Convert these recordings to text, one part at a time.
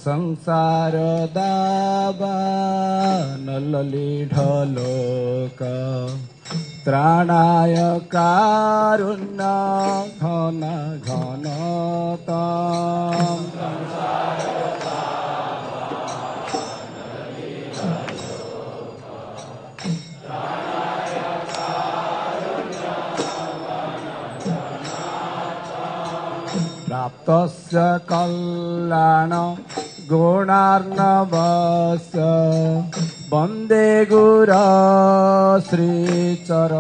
संसार दावानलली ढलोक त्राणाय कारुण्य घन घनतम प्राप्तस्य कल्याण गुणार्णवस्य वन्दे गुरा श्रीचरणारविन्दम्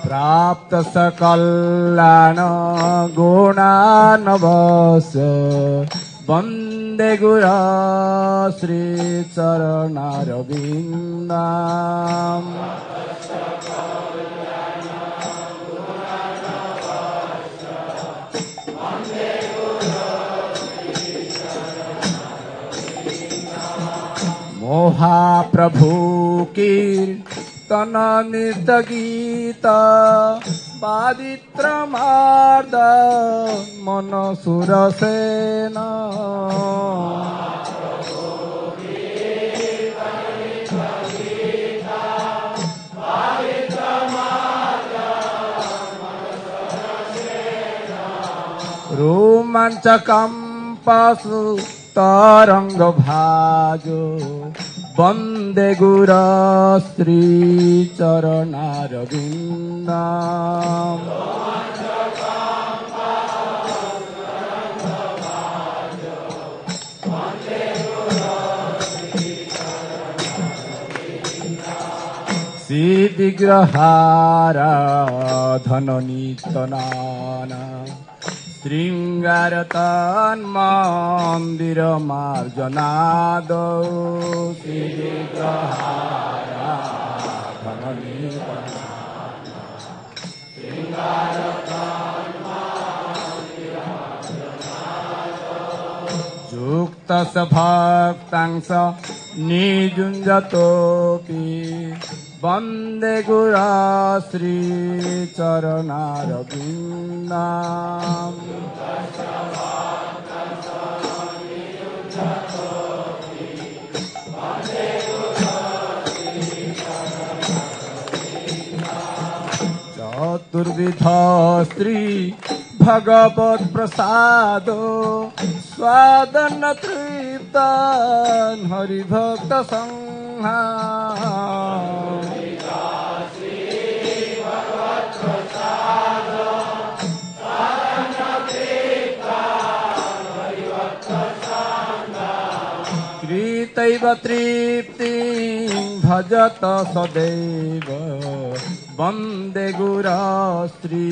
प्राप्त सकल्याण गुणार्णवस्य वन्दे गुरा श्रीचरणारविन्दम् मोहाप्रभु कीर्तन नृत्य गीत पावित्रमार्द मन सुरसेन रोमाञ्चकम्पसु तरंग भाजो वन्दे गुरा श्रीचरणारविन्दम् श्रीविग्रहारा धननितनाना श्रृंगारतन मंदिर मार्जनाद श्रीविग्रहारा युक्त भक्तांश निजुंजतोपि वन्दे गुरा श्रीचरणारविन्दम् चतुर्विध श्री भगवत प्रसाद स्वादन तृप्त हरिभक्त संहा कृतैव तृप्ति भजत सदैव वन्दे गुरा श्री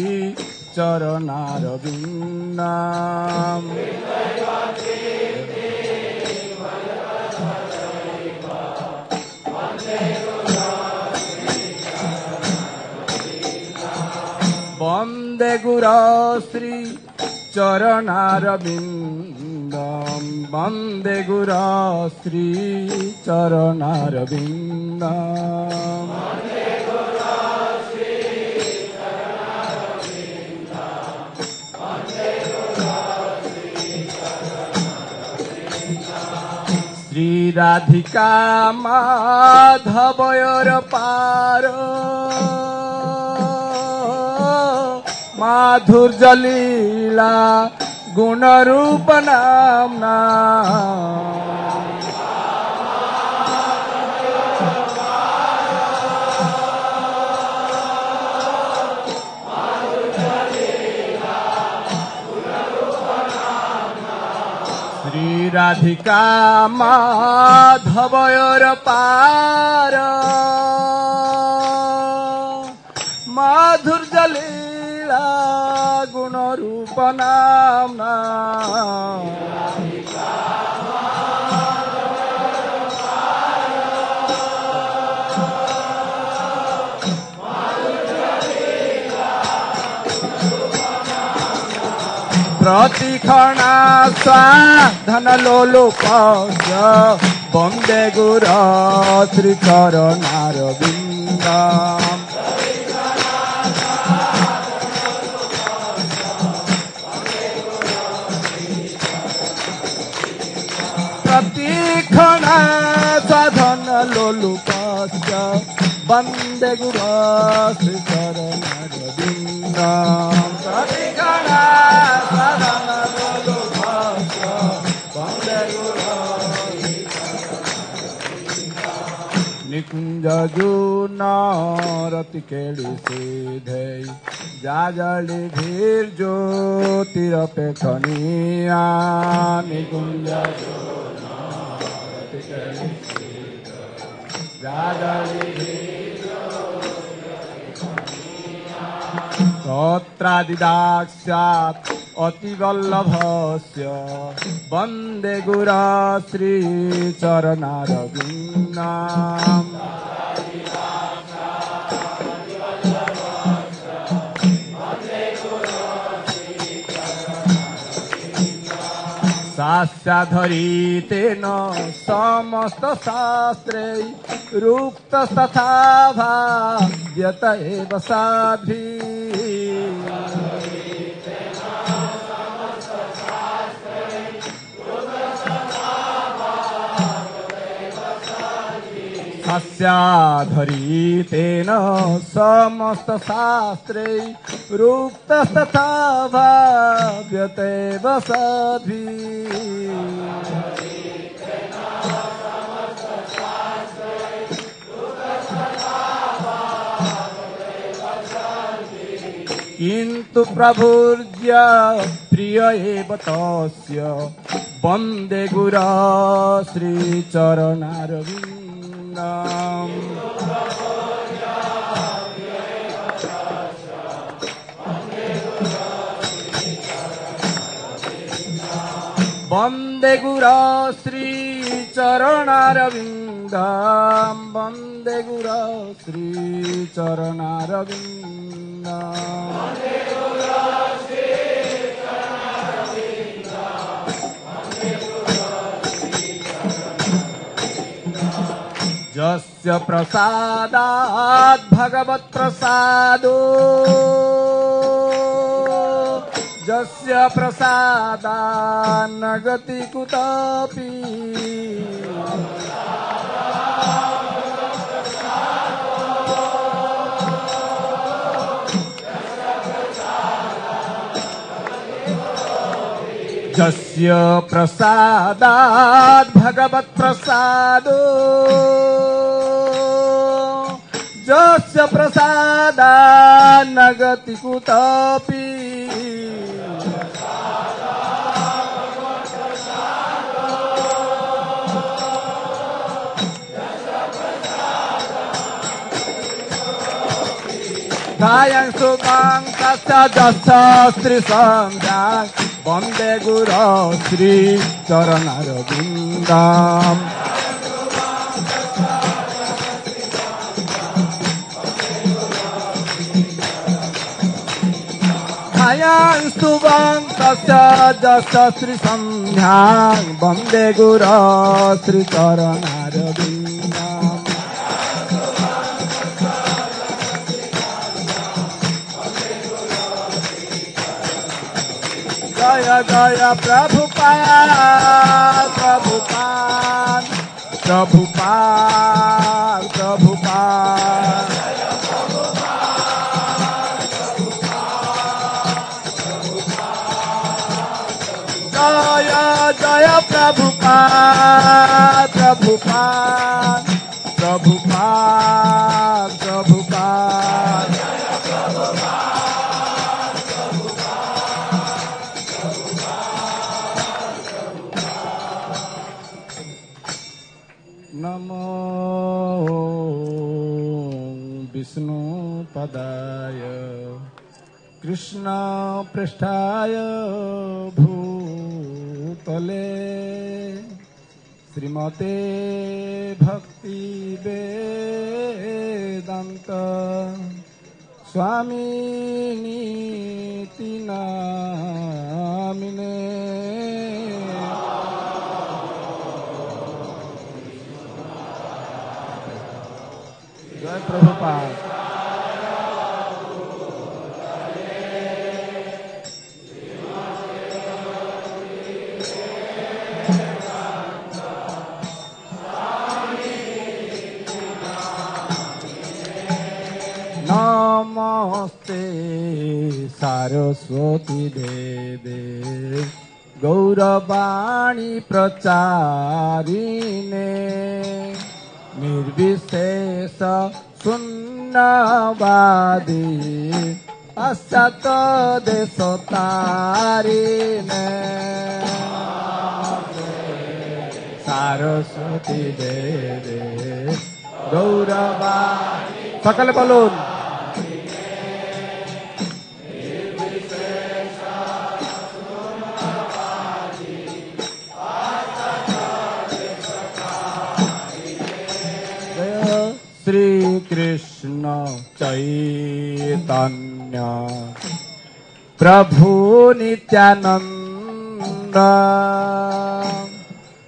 चरणारविन्दम् वन्दे गुरा श्री चरणारविन्दम् वन्दे गुरा श्री चरणारविन्दम् श्री राधिका माधवयर पार माधुर्य लीला गुण रूप नामना श्री राधिका माधवयर पार माधुर्य लीला गुण रूप नामना प्रतिक्षणा स्वाधन लोलुपस्य वन्दे गुरो श्रीचरणारविन्दम् प्रतिक्षणा स्वाधन लोलुपस्य वन्दे गुरो श्रीचरणारविन्दम् प्रतिक्षणा स्वाधन लोलुपस्य वन्दे गुरो निकुंज जुनारति केळी सिधै जाजली भीर ज्योतिरपेक्षणीया निकुंज जुनारति केळी सिधै जाजली भीर ज्योतिरपेक्षणीया तत्रादिदाक्ष्यात् अतिवल्लभस्य वन्दे गुरा श्रीचरणारविन्दम् सास्याधरीतेन समस्त शास्त्रै रुक्तस्तथा भाव्यत एव साध्वी अस्याधरीतेन समस्त शास्त्रै रुक्तस्तथा भाव्यतेव साध्वी किन्तु प्रभुर्य प्रिय एव तस्य वन्दे गुरा श्रीचरणारविन्दम् वन्दे गुरा श्रीचरणारविन्दम् वन्दे गुरा श्रीचरणारविन्दम् यस्य प्रसादात् भगवत् प्रसादो यस्य प्रसादात् न गति कुतपि यस्य प्रसादात् भगवत् प्रसादो यस्य प्रसादात् न गति कुतपि कायं सुखं तस्य जस्य श्रीसन्ध्यां वन्दे गुरो श्रीचरणारविन्दम् कायं सुखं तस्य जस्य श्रीसन्ध्यां वन्दे गुरो श्रीचरणारविन्दम् जय जय प्रभुपाद प्रभुपाद प्रभुपाद प्रभुपाद जय जय प्रभुपाद प्रभुपाद प्रभुपाद प्रभुपाद नमो विष्णुपदाय कृष्ण पृष्ठाय भूतले श्रीमते भक्ति वेदांत Swami Niti Namine. Jai Prabhupada. Namaste Saraswati Deve Gauravani Pracharine Nirvishesha Sunnavadi Paschata Desotarine Saraswati Deve Gauravani Sakal balun Shri Krishna Chaitanya Prabhu Nityananda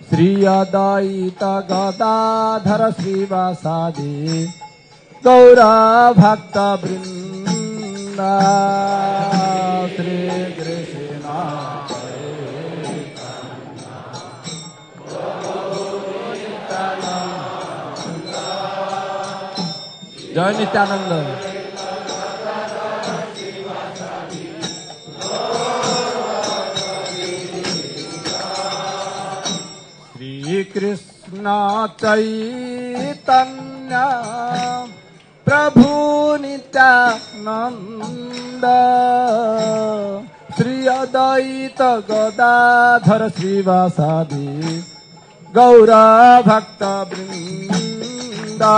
Shri Adaita Gadadhara Srivasadi Gaura Bhakta Vrinda Shri Krishna Jai Nityananda. Shri Krishna Chaitanya Prabhu Nityananda Shri Adaita Gadadhara Srivasadi Gaura Bhakta Vrinda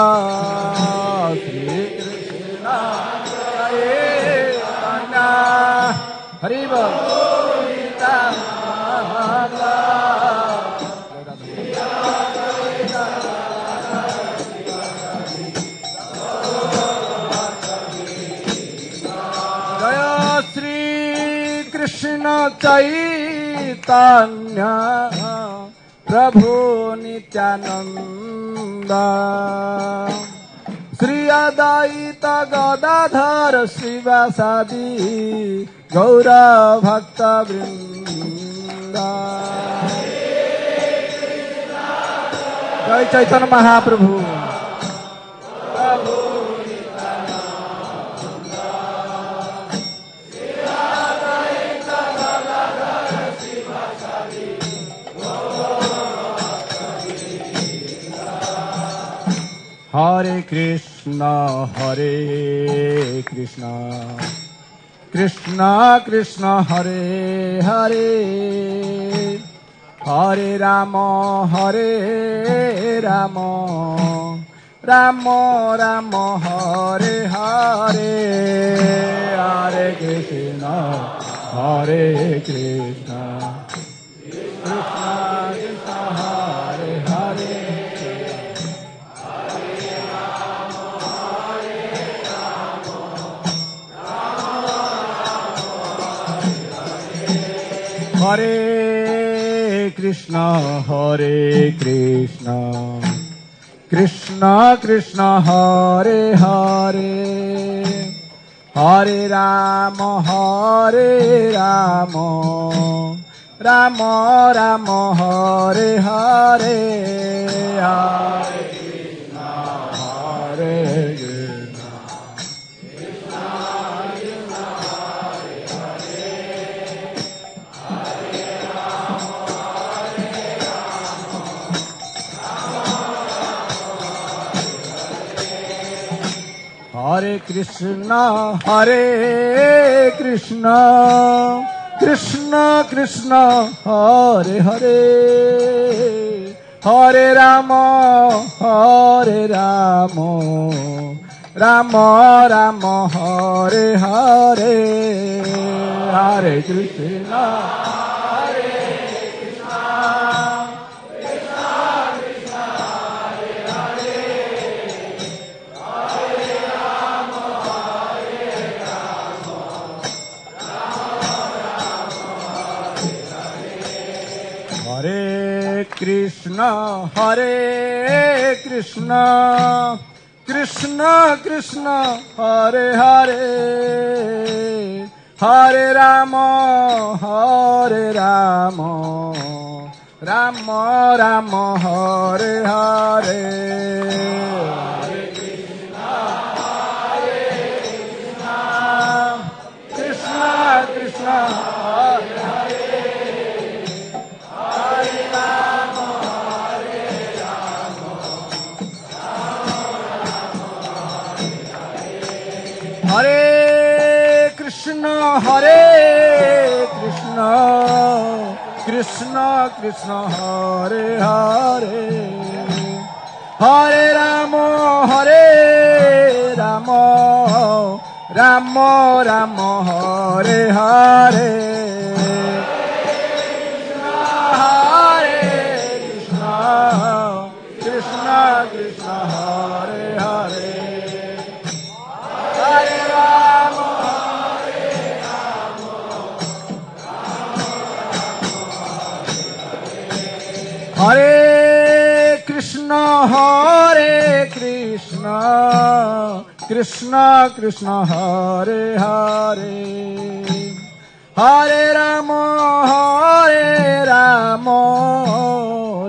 Shri Krishna Chaitanya Hari Bol Jaya Shri Krishna Chaitanya Prabhu Nityananda Shri Adaita Gadadhara Srivasadi Gaura Bhakta Vrinda Jai Chaitanya Mahaprabhu Hare Krishna, Krishna Krishna, Hare Hare, Hare Rama, Rama Rama, Hare Hare, Hare Krishna, Krishna Krishna, Hare Hare. Hare Krishna, Krishna Krishna, Hare Hare, Hare Rama, Rama Rama, Hare Hare, Hare Krishna, Hare Krishna, Hare Krishna, Krishna Krishna, Hare Hare, Hare Rama, Rama Rama, Hare Hare, Hare Krishna, Hare Krishna, Krishna Krishna, Hare Hare, Hare Rama, Rama Krishna Hare Krishna Krishna Krishna Hare Hare Hare Rama Hare Rama Rama Rama Hare Hare Hare Krishna Krishna Krishna Hare Hare Hare Rama Hare Rama Hare Krishna Krishna Krishna Hare Hare Hare Rama Hare Rama Rama Rama Hare Hare Krishna Krishna Hare Hare Hare Rama Hare Krishna Krishna Krishna Hare Hare Hare Rama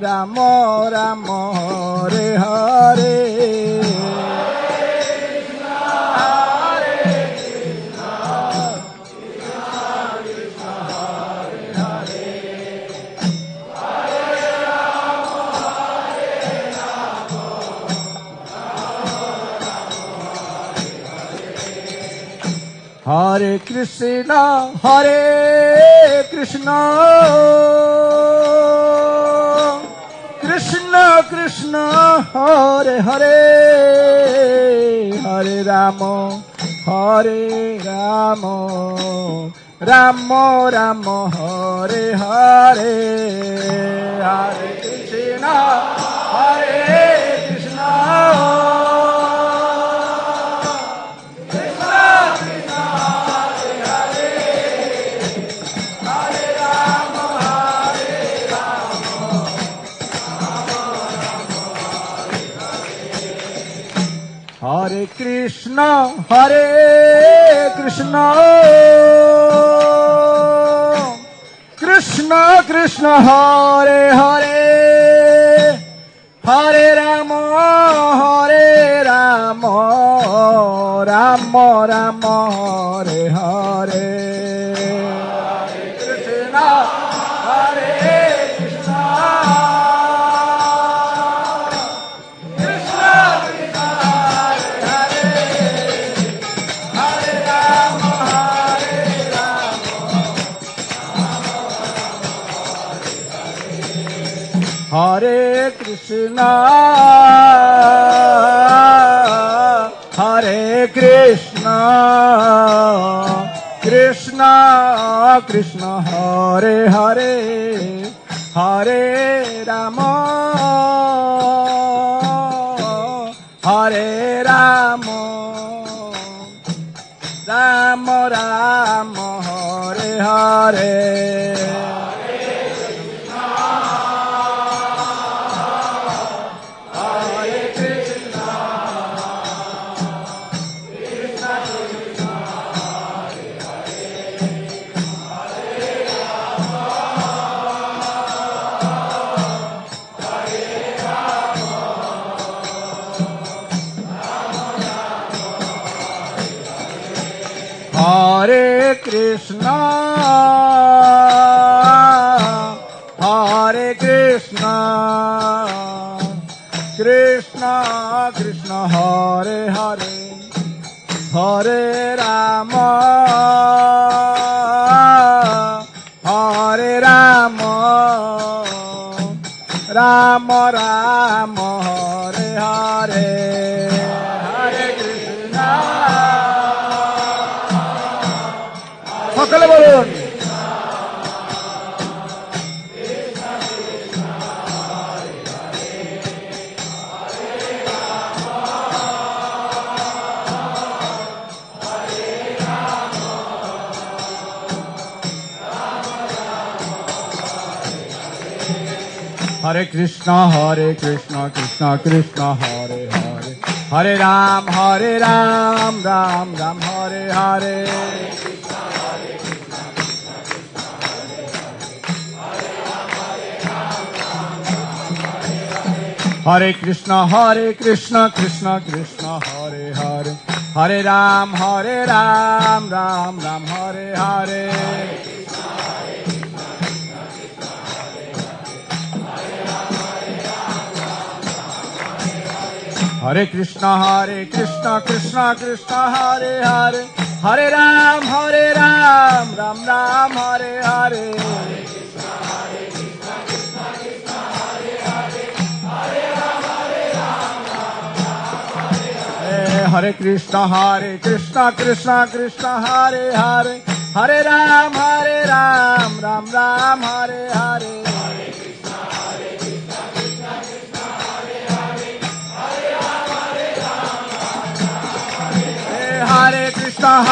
Rama Rama Hare Hare Hare Krishna Krishna Krishna Hare Hare Hare Rama Rama Rama Hare Hare Hare Krishna Hare Krishna Krishna Krishna Hare Hare Hare Rama Rama Rama Hare Hare Hare Krishna Hare Krishna Krishna Krishna Hare Hare Hare Rama Rama Rama Hare Hare Hare Krishna Krishna Krishna Hare Hare Hare Rama Rama Rama Hare Hare Hare Krishna সকলে বলুন Hare Krishna Krishna Krishna Hare Hare, Hare Ram Ram Ram Hare Hare. Hare Krishna Krishna Krishna Hare Hare, Hare Ram Ram Ram Hare Hare. Hare Krishna Krishna Krishna Hare Hare, Hare Ram Ram Ram Hare Hare. Hare Krishna Krishna Krishna Hare Hare, Hare Ram Ram Ram Hare Hare. Hare Krishna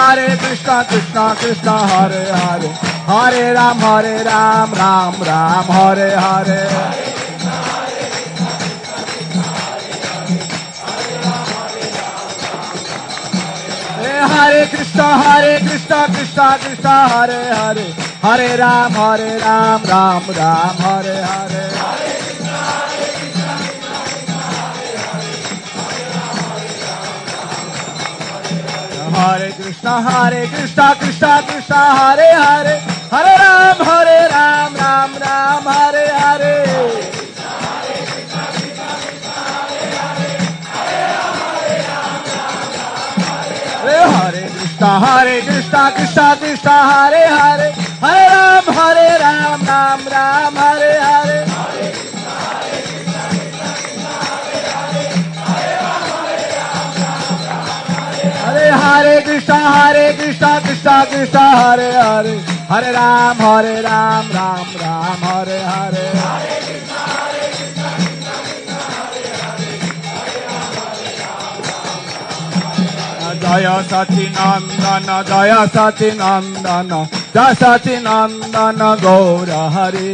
Krishna Krishna Hare Hare, Hare Ram Ram Ram Hare Hare. Hare Krishna Krishna Hare Hare, Hare Ram Ram Ram Hare Hare. Hare Krishna Krishna Hare Hare, Hare Ram Ram Ram Hare Hare. Hare Krishna Krishna Hare Hare, Hare Ram Ram Ram Hare Hare. Hare Krishna Krishna Hare Hare, Hare Ram Ram Ram Hare Hare. Jaya Satinandana Jaya Satinandana Jaya Satinandana Gaura Hare.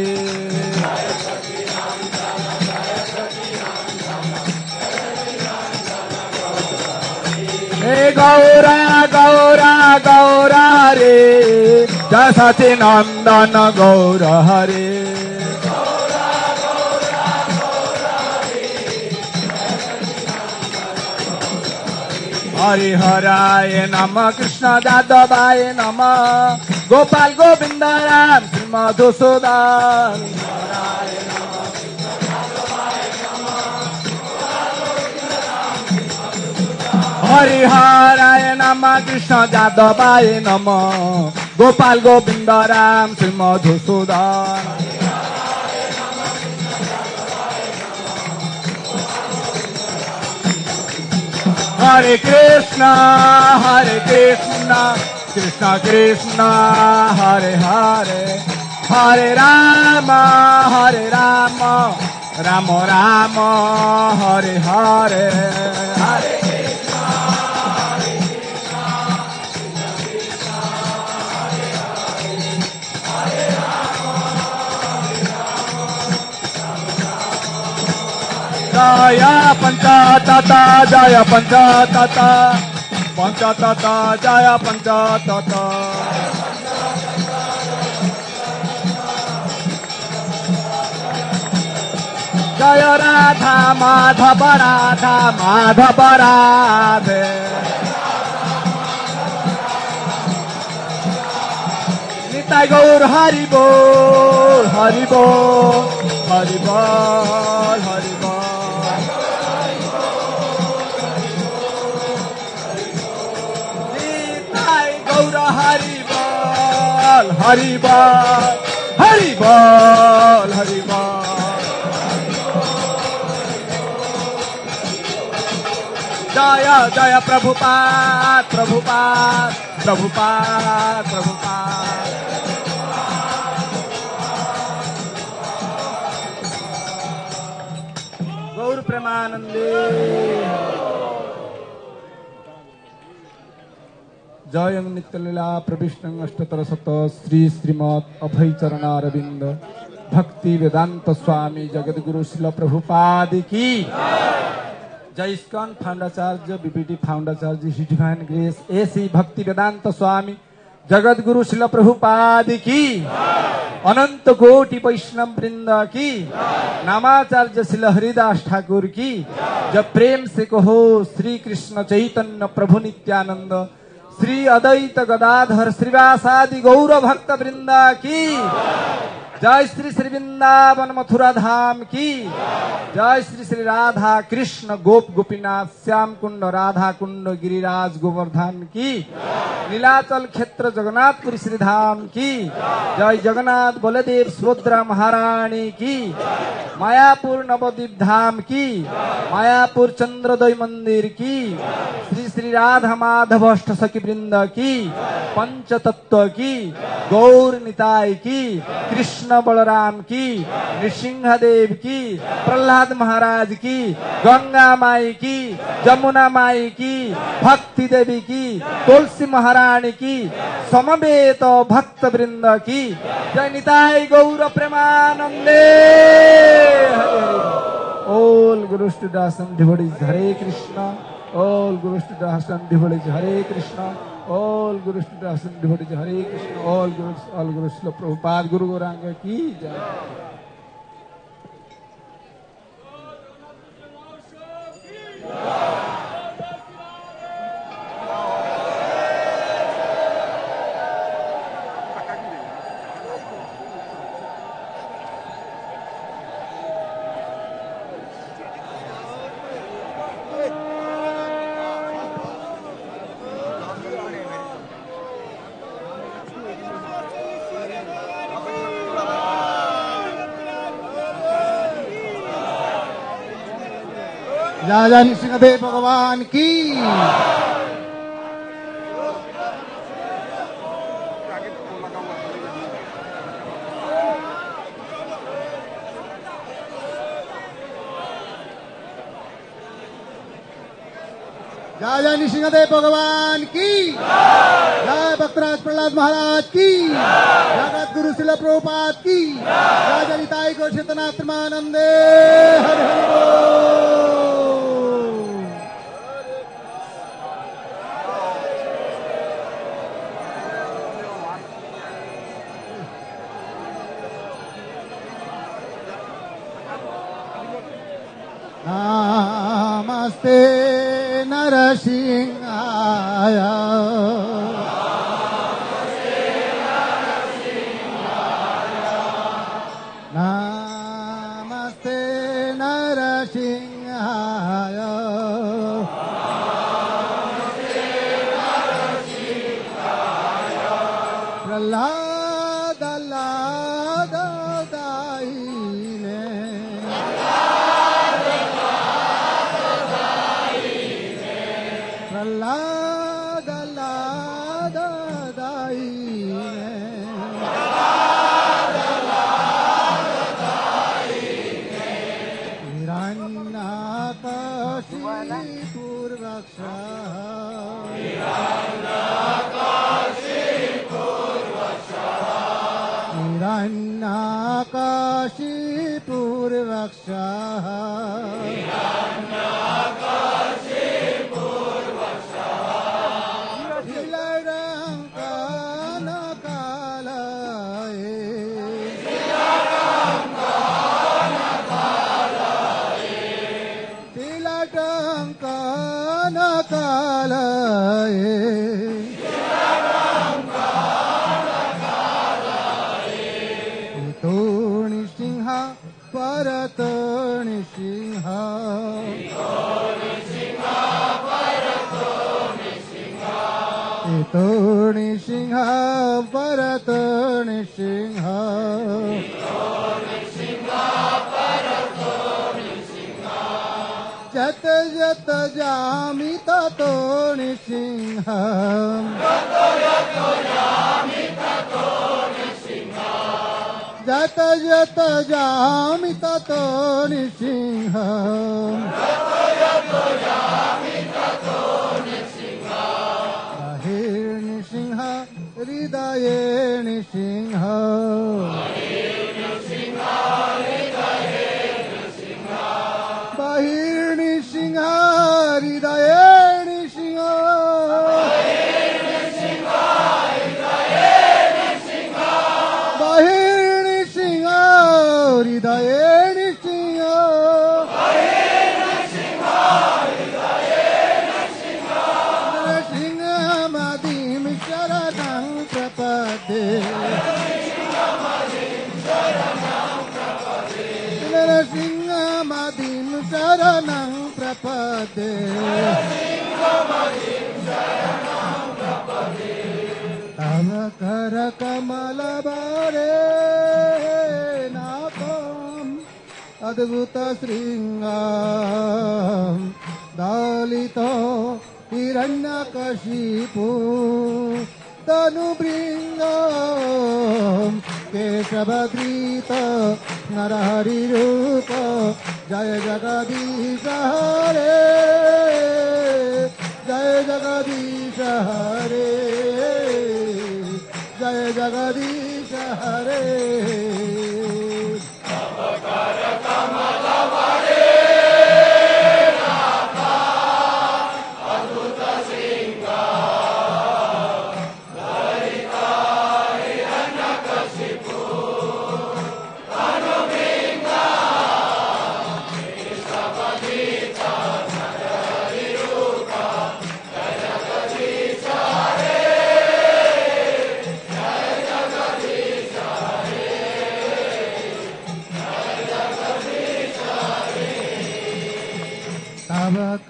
Hey Gaura Gaura Gaura Hare, Jaya Satinandana Gaura Hare. Hari Haraya Namah Krishna Dadavaya Namah, Gopal Govinda Ram Sri Madhusudan. Hari Haraya Namah Krishna Dadavaya Namah, Gopal Govinda Ram Sri Madhusudan. Hare Krishna Krishna Krishna Hare Hare, Hare Rama Rama Rama Hare Hare. Hare Jaya Panchatata Jaya Panchatata Panchatata Jaya Panchatata. Jaya Radha Madhava Radhe. Nitai Gaur Hari Bol Hari Bol Hari Bol Hari Bol. Hari Bol, Hari Bol, Hari Bol, Hari Bol. Jaya Jaya Prabhupada, Prabhupada, Prabhupada, Prabhupada. Gaur Premanande. जय नित्यलीला प्रविष्ट अष्टतर शत श्री श्रीमद अभय चरणारविंद भक्ति वेदांत स्वामी जगत गुरु श्रील प्रभुपाद की जय। ISKCON फाउंडाचार्य BPT फाउंडाचार्य his divine grace AC Bhaktivedanta स्वामी जगत गुरु श्रील प्रभुपाद की अनंत कोटि वैष्णव वृंद की नामाचार्य श्रील हरिदास ठाकुर की जब प्रेम से कहो श्री कृष्ण चैतन्य प्रभु नित्यानंद श्री अद्वैत गदाधर श्रीवासादि गौर भक्त वृंदा की जय। श्री श्री वृंदावन मथुरा धाम की जय। श्री श्री राधा कृष्ण गोप गोपीनाथ श्याम कुंड राधा कुंड गिरिराज गोवर्धन की नीलाचल क्षेत्र जगन्नाथपुरी श्री धाम की जय। जगन्नाथ बलदेव सुभद्रा महारानी की मायापुर नवद्वीप धाम की मायापुर चंद्रोदय मंदिर की श्री श्री राधा माधव अष्ट सखी वृंद की पंचतत्व की गौर निताय की कृष्ण बलराम की नृसिंह देव की प्रहलाद महाराज की गंगा माई की जमुना माई की भक्ति देवी की तुलसी महारानी की समवेत भक्त वृंद की जय। निताय गौर प्रेमानंदे ओल गुरु दासन डिवोटीज हरे Krishna all Guru Dasan devotees Hare Krishna, all Guru Dasan devotees Hare Krishna, all Guru Srila Prabhupada Guru Gauranga ki jai. राजा नृसिंहदेव भगवान की राजा नृसिंहदेव भगवान की जय। भक्तराज प्रहलाद महाराज की जगत गुरु श्रील प्रभुपाद की राजा निताई गौर चेतना प्रेमानंदे हरि हरि बोल। नमस्ते नरसिंहाय नमस्ते नरसिंहाय प्रहलाद लाद दायिने प्रहलाद लाद दायिने हिरण्यकशिपूर्वक्ष हिरण्यकशिपूर्वक्ष परत नृसिंह तो नृसिंह परत नृसिंह जत जत जामि ततो नृसिंह जत जत जामि ततो नृसिंह हृदये नृसिंह हृदये नृसिंह बहिर्नृसिंह हृदये नृसिंह नृसिंहमदिं शरणं प्रपद्ये नृसिंहमदिं शरणं प्रपद्ये तव कर कमल बारे नाकम् अद्भुत श्रृंगार दलित हिरण्यकशिपु तनुभृङ्गम् केशवधृत नरहरि रूप जय जगदीश हरे जय जगदीश हरे जय जगदीश हरे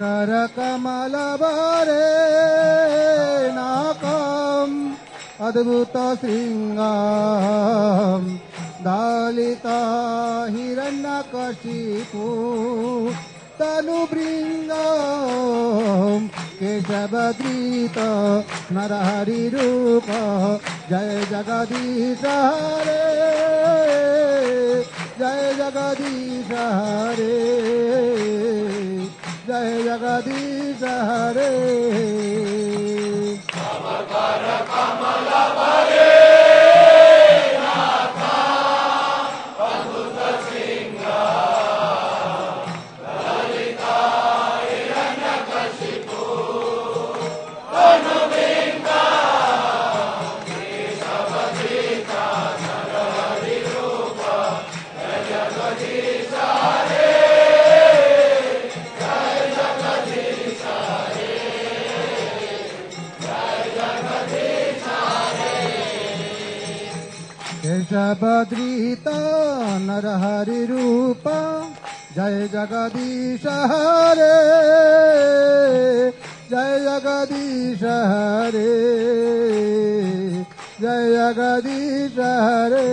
कर कमल बारे नाकम् अद्भुत श्रृंगार दलित हिरण्यकशिपु तनुभृङ्गम् केशवधृत नरहरि रूप जय जगदीश हरे जय जगदीश हरे जय जगदीश हरे कमल बरे नाथ अद्भुत श्रृंगार ललित हिरण्यकशिपु तनुभृङ्गम् केशवधृत नरहरि रूप जय जगदीश हरे केशवधृत नरहरि रूप जय जगदीश हरे जय जगदीश हरे जय जगदीश हरे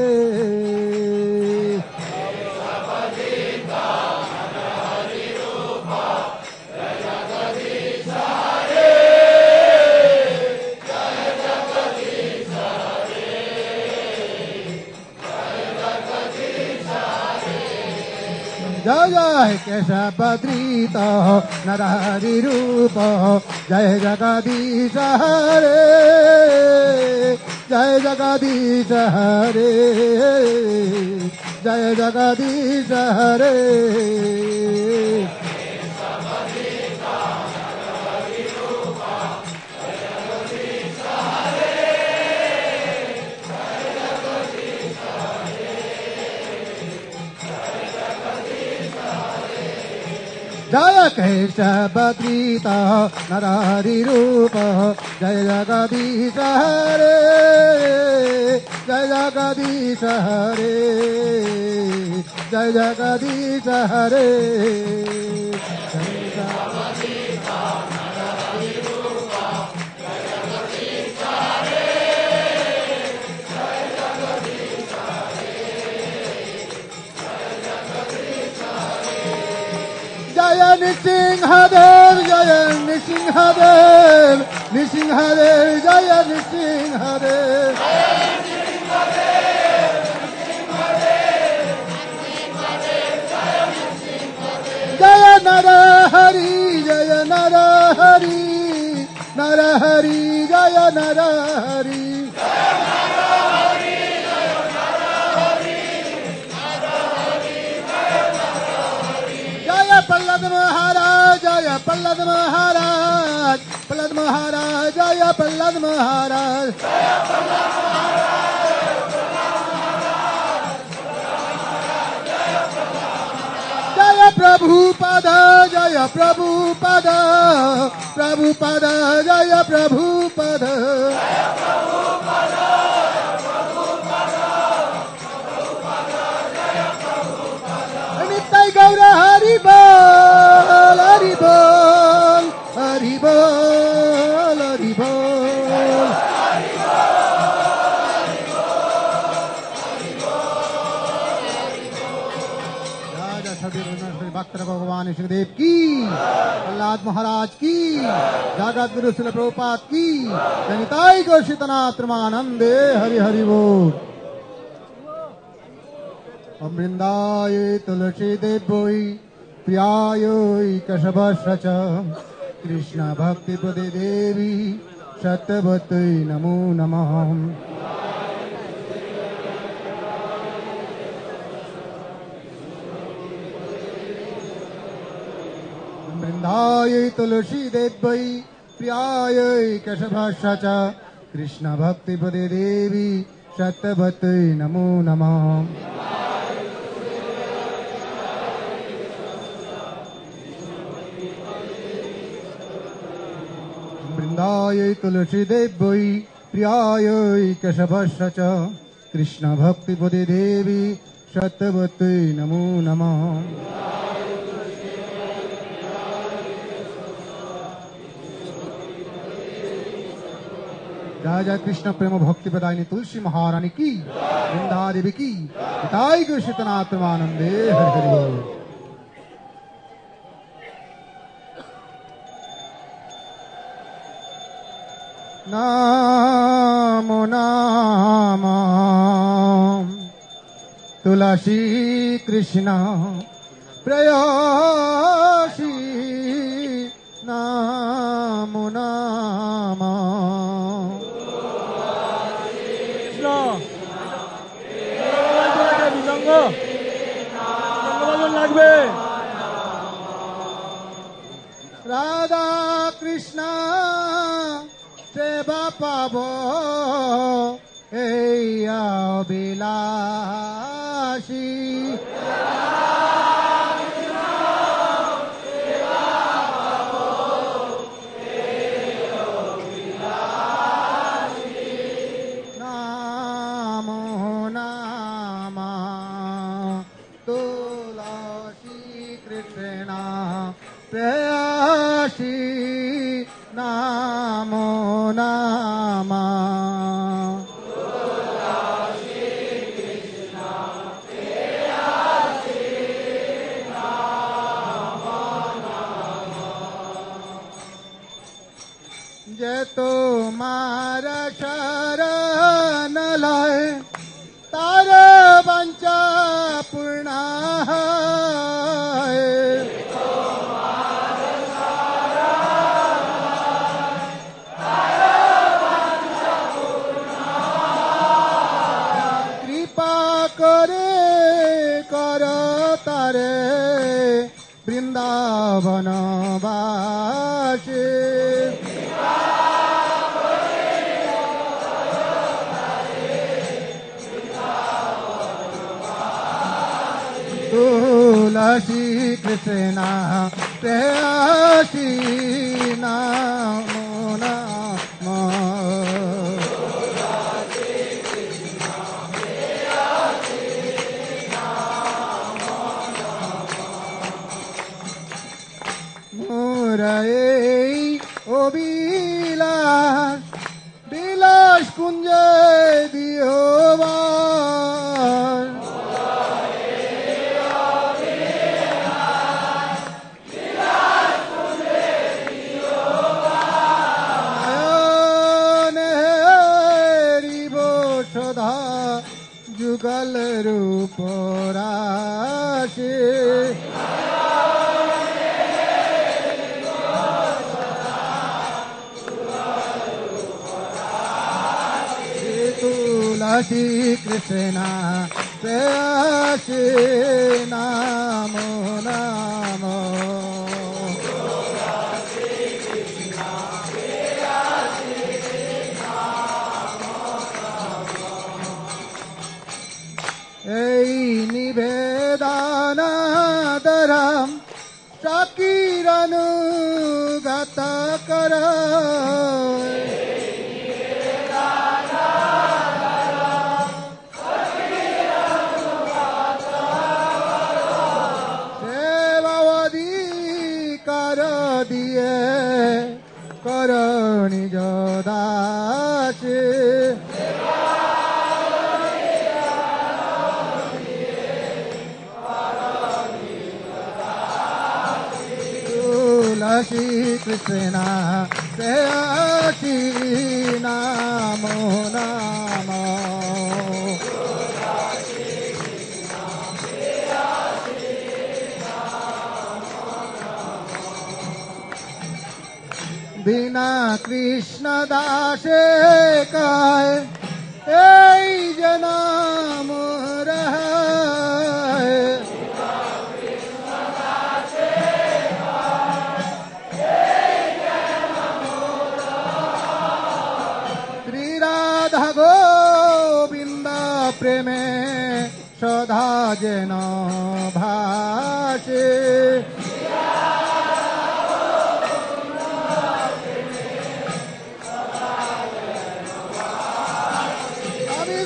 जय जय केशवधृत नरहरि रूप जय जगदीश हरे जय जगदीश हरे जय जगदीश हरे जय केशवधृत नरहरि रूप जय जगदीश हरे जय जगदीश हरे जय जगदीश हरे जय नृसिंहदेव जय नृसिंहदेव नृसिंहदेव जय नृसिंहदेव जय नरहरि जय नरहरि नरहरि जय नरहरि प्रहलाद महाराज जय प्रहलाद महाराज, प्रहलाद महाराज, जय प्रहलाद महाराज, जय प्रभुपाद, जय प्रभुपाद, प्रभुपाद, जय प्रभुपाद, नित्य गौर हरि बोल, हरि बोल, हरि बोल, हरि बोल, राजा छवि भक्त भगवान शिवदेव की, प्रहलाद महाराज की, जगत गुरु श्रील प्रभुपाद की, जनिताई गौशितनात्रमानंदे हरि हरि बोल। अमृंदाय तुलसी देवोई प्रियाय कशभश्च कृष्ण भक्ति पदे देवी सत्यवती नमो नमः। अमृंदाय तुलसी देवोई प्रियाय कशभश्च कृष्ण भक्ति पदे देवी सत्यवती नमो नमः। वृंदाय तुलसी देवोई प्रियाय केशवश्च कृष्ण भक्ति पदे देवी सत्यवती नमो नमः। राजा कृष्ण प्रेम भक्ति प्रदायिनी तुलसी महारानी की, वृंदा देवी की, पिताई गौशितनात्रमानंदे हरि हरि बोल। नामो नाम तुलसी कृष्ण प्रेयसी, नामो नाम राधा कृष्ण सेवा पाबो अभिलाषी, नामो नाम तुलसी कृष्ण प्रेयसी, नामो नाम जे तुम्हार शरण लय तार वंचा पूर्ण है, कृपा करे कर तारे वृंदावन वासी, तुलसी कृष्ण प्रेयसी, नामो नाम मोरे ओ बिलास बिलास कुंज दियो बार, जुगल रूप राशि, तुलसी कृष्ण प्रेयसी, नामो नाम अनुवात कर सेवावधिकार दिए कर निज दासी तुलसी कृष्ण प्रेयसी नामो नाम बिना कृष्ण दासे काय ए जनाम रहे श्री राधा गोविंद प्रेमे सदा जेन भाषे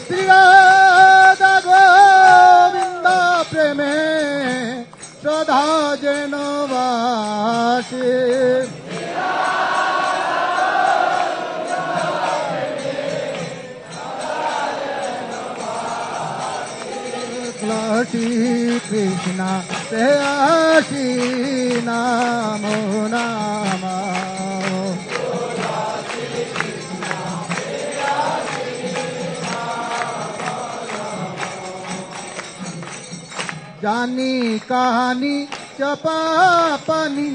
श्री राधा गोविंद प्रेमे सदा जेन वासे तुलसी कृष्ण प्रेयसी नामो नाम जानी कहानी चपापनी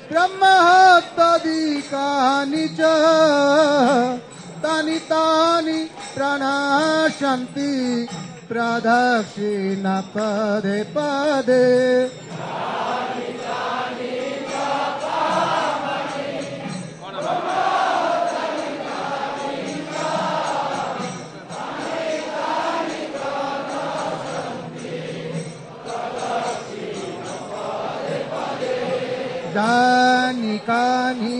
ब्रह्महत्यादि कहानी च तानि तानि प्रणश्यन्ति प्रदक्षिण पदे पदे जानी कानी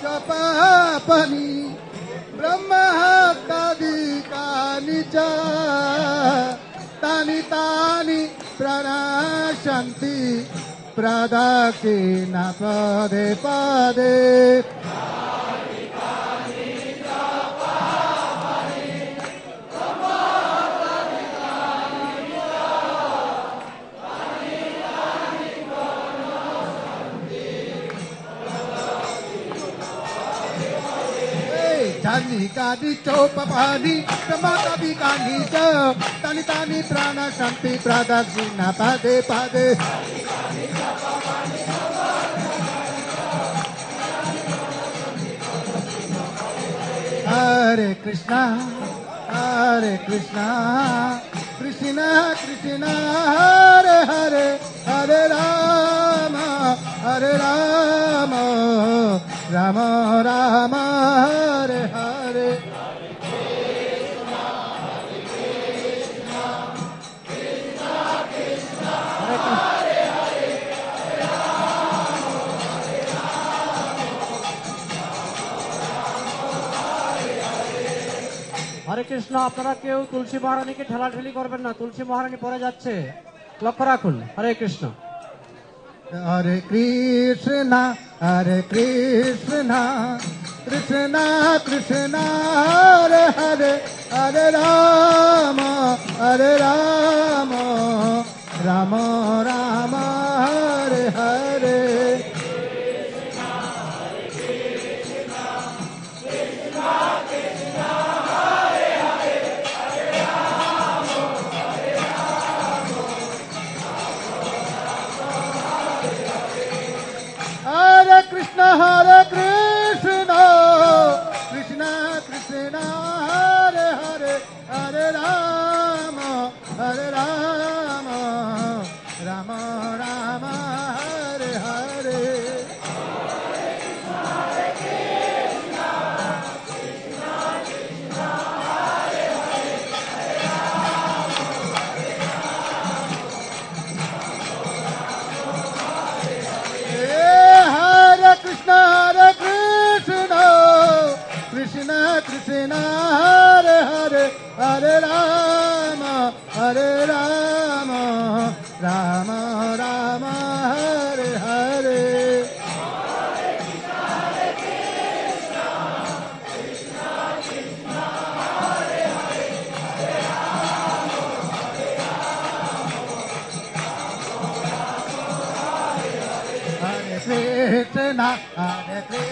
चपापनी ब्रह्महत्यादि कानि च तानि तानि प्रणश्यन्ति प्रदक्षिण पदे पदे जानी कानी चौपपानी ब्रह्महत्यादि कानि च तानि तानि प्रणश्यन्ति प्रदक्षिण पदे पदे हरे कृष्णा कृष्ण कृष्ण हरे हरे हरे राम राम राम हरे हरे হরে কৃষ্ণ। আপনারা কেউ তুলসী মহারানীকে ঠেলাঠেলি করবেন না, তুলসী মহারানী পড়ে যাচ্ছে, লক্ষ্য রাখুন। হরে কৃষ্ণ। हरे Krishna Krishna Krishna Hare Hare Hare Ram Ram Ram Hare Hare Hare Krishna Krishna Krishna Hare Hare Hare Ram Ram Ram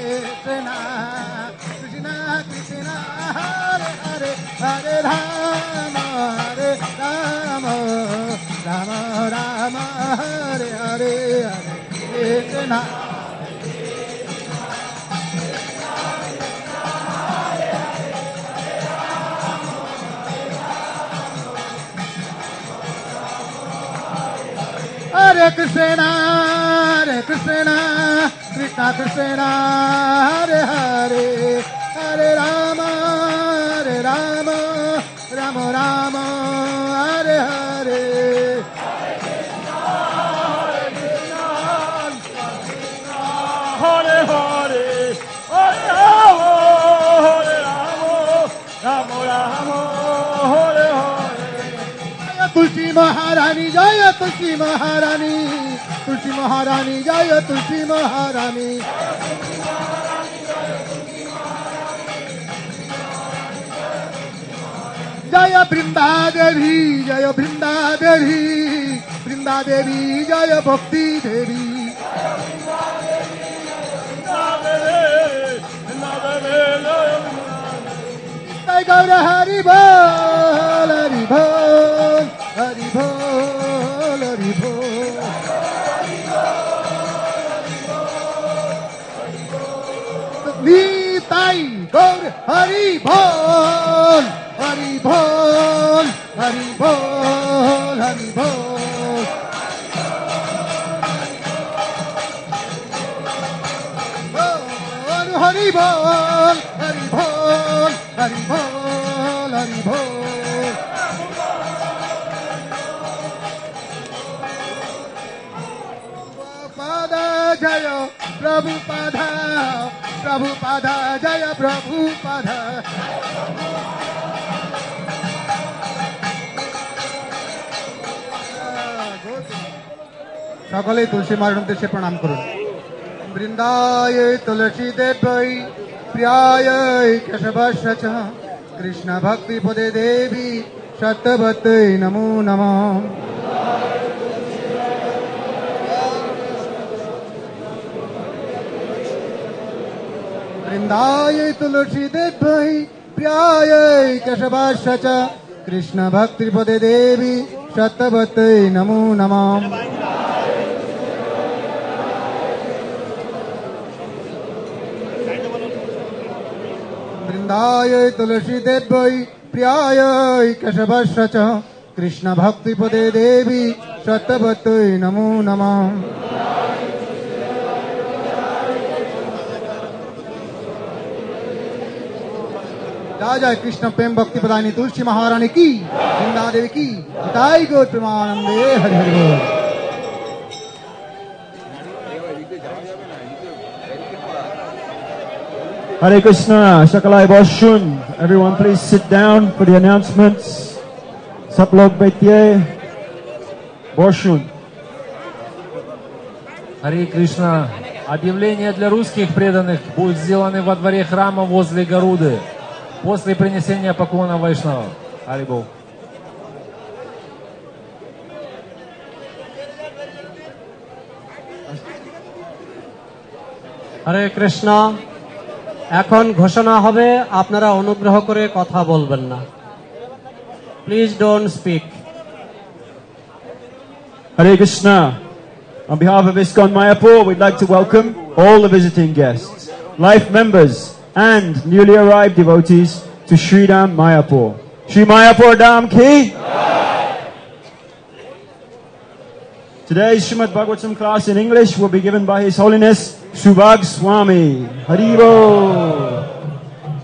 Krishna Krishna Krishna Hare Hare Hare Rama Hare Rama Rama Rama Hare Hare Hare Krishna Hare Krishna, Krishna Krishna, Hare Hare, Hare Rama, Rama Rama, Hare Hare. Hare Hare, Hare Rama, Hare Rama, Rama Rama, Hare Hare. Jaya Tulsi Maharani, Jaya Tulsi Maharani, Tulsi Maharani, Jaya Tulsi Maharani. Jaya Brinda Devi, Jaya Brinda Devi, Brinda Devi, Jaya Bhakti Devi. Jai Gaura Hari Bol, Hari Bol, Hari Bol, Hari Bol. Nitai Gaura Hari Bol, Hari Bol, Hari Bol, Hari Bol. Hari Bol, Hari Bol, Hari Bol, Hari Bol. Prabhupada Jaya, Prabhupada, Prabhupada Jaya, Prabhupada. সকলেই তুলসী মায়ের উদ্দেশ্যে প্রণাম করুন। বৃন্দায় তুলসী দেবৈ প্রিয়ায় কেশবস্য চ কৃষ্ণ ভক্তি পদে দেবী সত্যবতৈ নমো নমঃ। বৃন্দায় তুলসী দেবৈ প্রিয়ায় কেশবস্য চ কৃষ্ণ ভক্তি পদে দেবী সত্যবতৈ নমো নমঃ। বৃন্দায় তুলসী দেবৈ প্রিয়ায় কেশবস্য চ কৃষ্ণ ভক্তি পদে দেবী সত্যবতৈ নমো নমঃ। जय जय कृष्ण प्रेम भक्ति प्रदायिनी तुलसी महारानी की, वृंदा देवी की, निताई गौर प्रेमानंदे हरि हरि बोल। Hare Krishna, Shakalai Boshun. Everyone please sit down for the announcements. Saplog Betye Boshun. Харе Кришна. Объявления для русских преданных будут сделаны во дворе храма возле Гаруды после принесения поклона Вайшнава. Харе Бог. হরে কৃষ্ণ। এখন ঘোষণা হবে, আপনারা অনুগ্রহ করে কথা বলবেন না। Please don't speak. Hare Krishna. On behalf of ISKCON Mayapur, we'd like to welcome all the visiting guests, life members, and newly arrived devotees to Sri Dham Mayapur. Sri Mayapur Dham Ki. Today's Srimad Bhagavatam class in English will be given by His Holiness Subhag Swami. Haribo.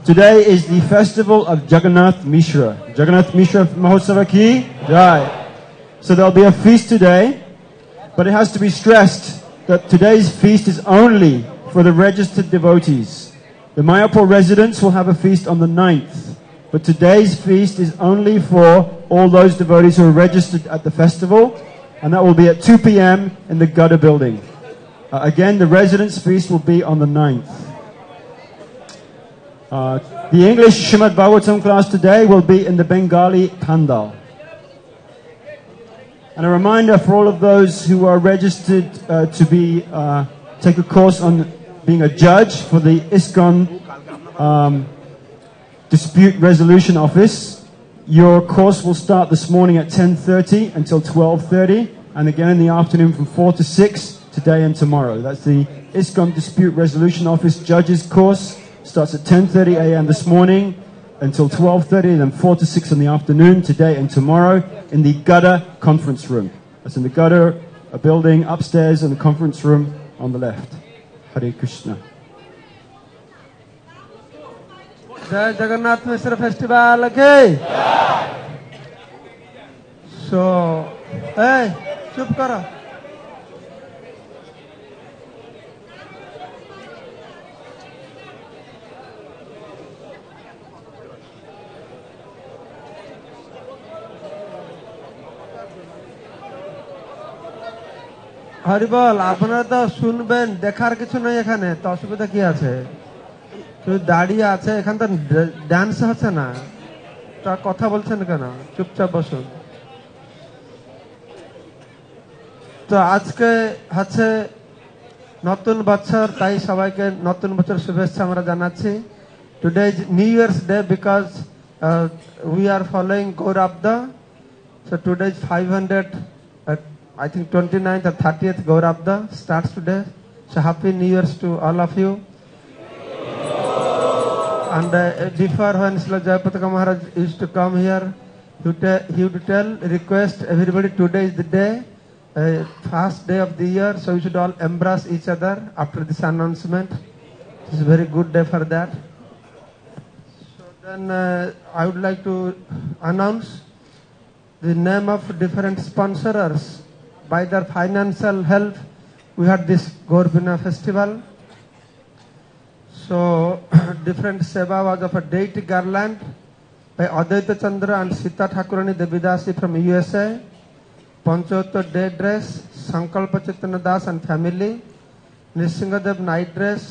Today is the festival of Jagannath Mishra. Jagannath Mishra Mahotsava Ki Jai. So there'll be a feast today, but it has to be stressed that today's feast is only for the registered devotees. The Mayapur residents will have a feast on the 9th, but today's feast is only for all those devotees who are registered at the festival, and that will be at 2 p.m. in the Gada building. Again, the residents' feast will be on the 9th. The English Srimad Bhagavatam class today will be in the Bengali Pandal. And a reminder for all of those who are registered to take a course on being a judge for the ISKCON Dispute Resolution Office. Your course will start this morning at 10:30 until 12:30, and again in the afternoon from 4 to 6 today and tomorrow. That's the ISKCON Dispute Resolution Office Judges course. Starts at 10:30 a.m. this morning until 12:30, then 4 to 6 in the afternoon today and tomorrow in the Gada Conference Room. That's in the Gada, a building upstairs, in the conference room on the left. Hare Krishna. Jai Jagannath Mishra Festival, okay? So, hey, chup karo. হরিবল, আপনারা তো শুনবেন, দেখার কিছু নেই এখানে, তো অসুবিধা কি আছে? তুই দাঁড়িয়ে আছে, এখানে তো ডান্স হচ্ছে না, তা কথা বলছেন কেন? চুপচাপ বসুন। তো আজকে হচ্ছে নতুন বছর, তাই সবাইকে নতুন বছর শুভেচ্ছা আমরা জানাচ্ছি। Today is New Year's Day because we are following Gaurabda. So today is 500 I think 29th or 30th Gaurabda starts today. So happy New Year's to all of you. And before when Srila Jayapataka Maharaj used to come here, he would tell, request everybody, today is the day, first day of the year, so we should all embrace each other after this announcement. This is a very good day for that. So then I would like to announce the name of different sponsors. By their financial help, we had this Gaurpurnia festival. So, different seva was of a deity garland by Advaita Chandra and Sita Thakurani Devidasi from USA. Panchotto day dress, Sankalpa Chaitanya Das and family. Nrsingadev night dress,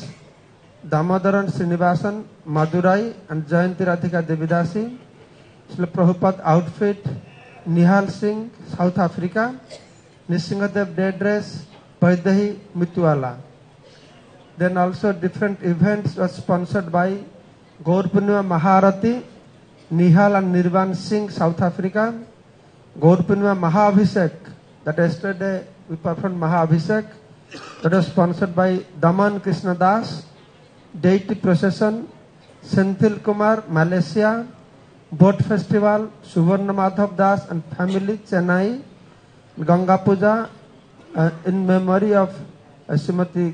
Damodaran Srinivasan, Madurai and Jayanti Radhika Devidasi. Srila Prabhupada outfit, Nihal Singh, South Africa. Nrsingadev day dress, Vaidahi Mituala. Then also different events were sponsored by Gaurpurnia Maharati, Nihal and Nirvan Singh, South Africa. Gaurpurnia Mahabhishek, that yesterday we performed Mahabhishek. That was sponsored by Daman Krishna Das. Deity procession, Senthil Kumar, Malaysia. Boat festival, Suvarna Madhav Das and family, Chennai. Ganga Puja in memory of Srimati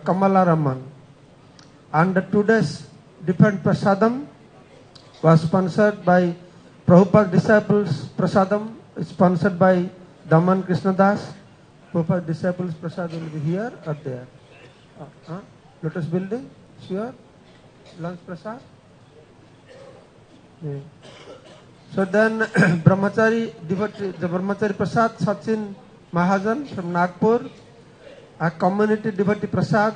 Kamala Raman. And today's different prasadam was sponsored by Prabhupada Disciples Prasadam, sponsored by Daman Krishna Das. Prabhupada Disciples Prasadam will be here or there? Lotus building? Sure? Lunch Prasad? Yeah. So then Brahmachari devotee, the Brahmachari Prasad Sachin Mahajan from Nagpur, a community devotee Prasad,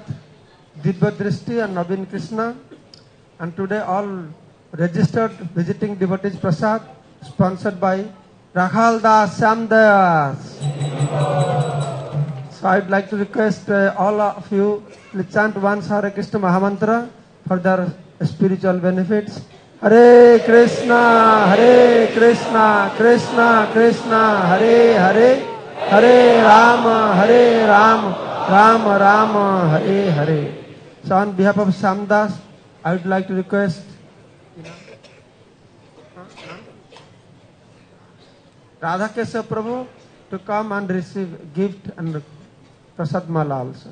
Divya Drishti and Navin Krishna, and today all registered visiting devotees Prasad, sponsored by Rakhal Das Samdas. So I'd like to request all of you to chant once Hare Krishna Mahamantra for their spiritual benefits. Hare Krishna, Krishna Krishna, Hare Hare, Hare Rama, Rama Rama, Hare Hare. So on behalf of Samdas, I would like to request Radha Keshav Prabhu to come and receive gift and Prasad Mala also.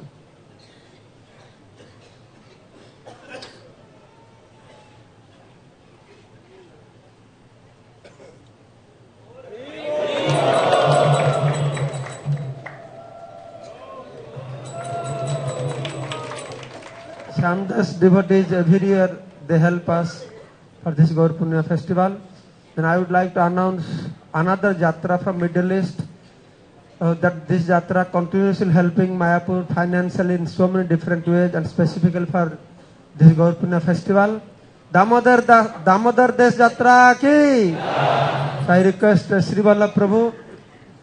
Samdas devotees every year they help us for this Gaurpurnia festival. Then I would like to announce another Jatra from Middle East. That this Jatra continuously helping Mayapur financially in so many different ways and specifically for this Gaurpurnia festival. Damodar Desh Jatra ki! So I request Sri Vallabh Prabhu,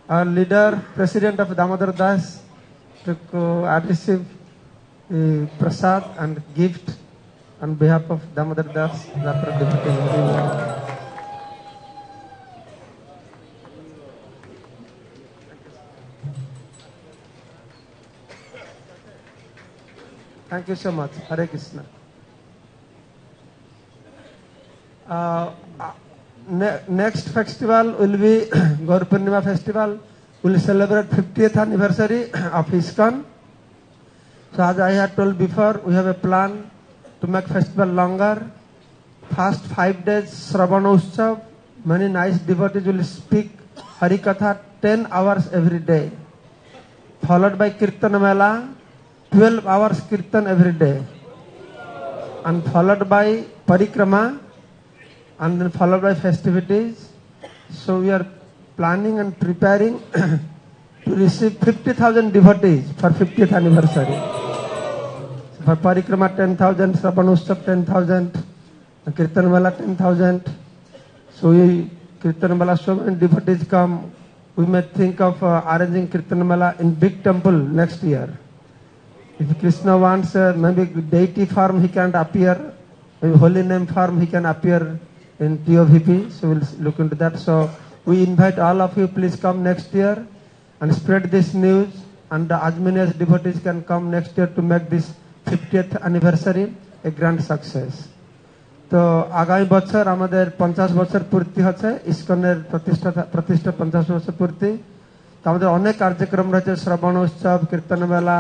our leader, president of Damodar Das, to receive prasad and gift on behalf of Damodar Das, Rapper Deputy. Thank you so much. Hare Krishna. Next festival will be Gaur Purnima festival. We'll celebrate 50th anniversary of ISKCON. So as I had told before, we have a plan to make festival longer. First 5 days Shravana Utsav, many nice devotees will speak Harikatha 10 hours every day. Followed by Kirtan Mela, 12 hours Kirtan every day. And followed by Parikrama, and then followed by festivities. So we are planning and preparing to receive 50,000 devotees for 50th anniversary. For Parikrama 10,000, Shravana Utsav 10,000, Kirtan Mela 10,000. So Kirtan Mela, so many devotees come. We may think of arranging Kirtan Mela in big temple next year. If Krishna wants maybe deity form, he can't appear. Maybe holy name form, he can appear in TOVP. So we'll look into that. So we invite all of you, please come next year and spread this news. And as many as devotees can come next year to make this 50th anniversary a grand success. তো আগামী বছর আমাদের 50 বছর পূর্তি হচ্ছে ইসকনের প্রতিষ্ঠা 50 বছর পূর্তি। তো আমাদের অনেক কার্যক্রম রয়েছে, শ্রবণ উৎসব, কীর্তন মেলা,